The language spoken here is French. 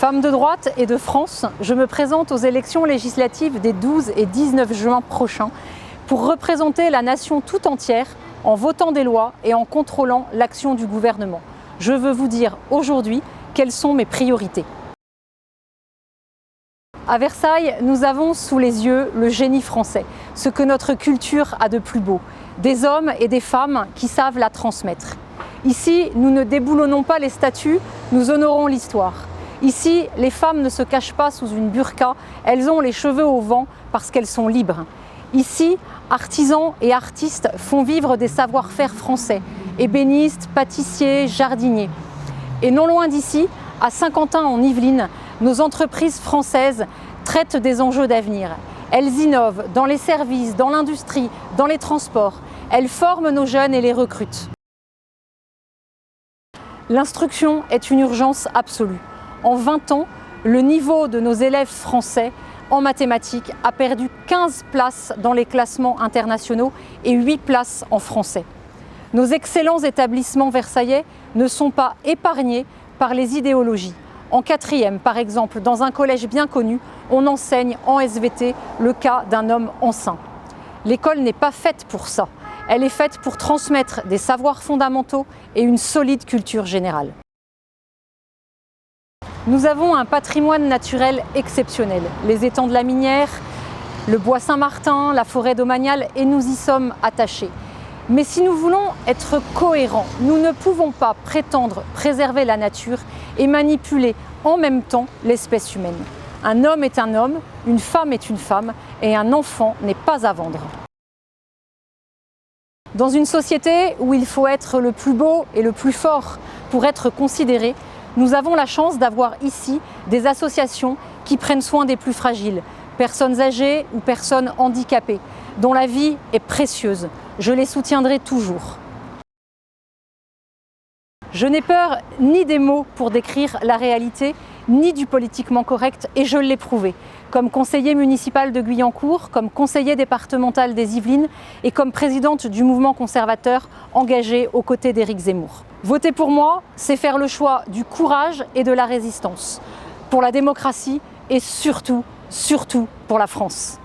Femme de droite et de France, je me présente aux élections législatives des 12 et 19 juin prochains pour représenter la nation tout entière en votant des lois et en contrôlant l'action du gouvernement. Je veux vous dire aujourd'hui quelles sont mes priorités. À Versailles, nous avons sous les yeux le génie français, ce que notre culture a de plus beau, des hommes et des femmes qui savent la transmettre. Ici, nous ne déboulonnons pas les statues, nous honorons l'histoire. Ici, les femmes ne se cachent pas sous une burqa, elles ont les cheveux au vent parce qu'elles sont libres. Ici, artisans et artistes font vivre des savoir-faire français, ébénistes, pâtissiers, jardiniers. Et non loin d'ici, à Saint-Quentin en Yvelines, nos entreprises françaises traitent des enjeux d'avenir. Elles innovent dans les services, dans l'industrie, dans les transports. Elles forment nos jeunes et les recrutent. L'instruction est une urgence absolue. En 20 ans, le niveau de nos élèves français en mathématiques a perdu 15 places dans les classements internationaux et 8 places en français. Nos excellents établissements versaillais ne sont pas épargnés par les idéologies. En 4e, par exemple, dans un collège bien connu, on enseigne en SVT le cas d'un homme enceint. L'école n'est pas faite pour ça. Elle est faite pour transmettre des savoirs fondamentaux et une solide culture générale. Nous avons un patrimoine naturel exceptionnel, les étangs de la Minière, le bois Saint-Martin, la forêt domaniale, et nous y sommes attachés. Mais si nous voulons être cohérents, nous ne pouvons pas prétendre préserver la nature et manipuler en même temps l'espèce humaine. Un homme est un homme, une femme est une femme, et un enfant n'est pas à vendre. Dans une société où il faut être le plus beau et le plus fort pour être considéré, nous avons la chance d'avoir ici des associations qui prennent soin des plus fragiles, personnes âgées ou personnes handicapées, dont la vie est précieuse. Je les soutiendrai toujours. Je n'ai peur ni des mots pour décrire la réalité, ni du politiquement correct, et je l'ai prouvé, comme conseiller municipal de Guyancourt, comme conseiller départemental des Yvelines et comme présidente du mouvement conservateur engagé aux côtés d'Éric Zemmour. Voter pour moi, c'est faire le choix du courage et de la résistance, pour la démocratie et surtout pour la France.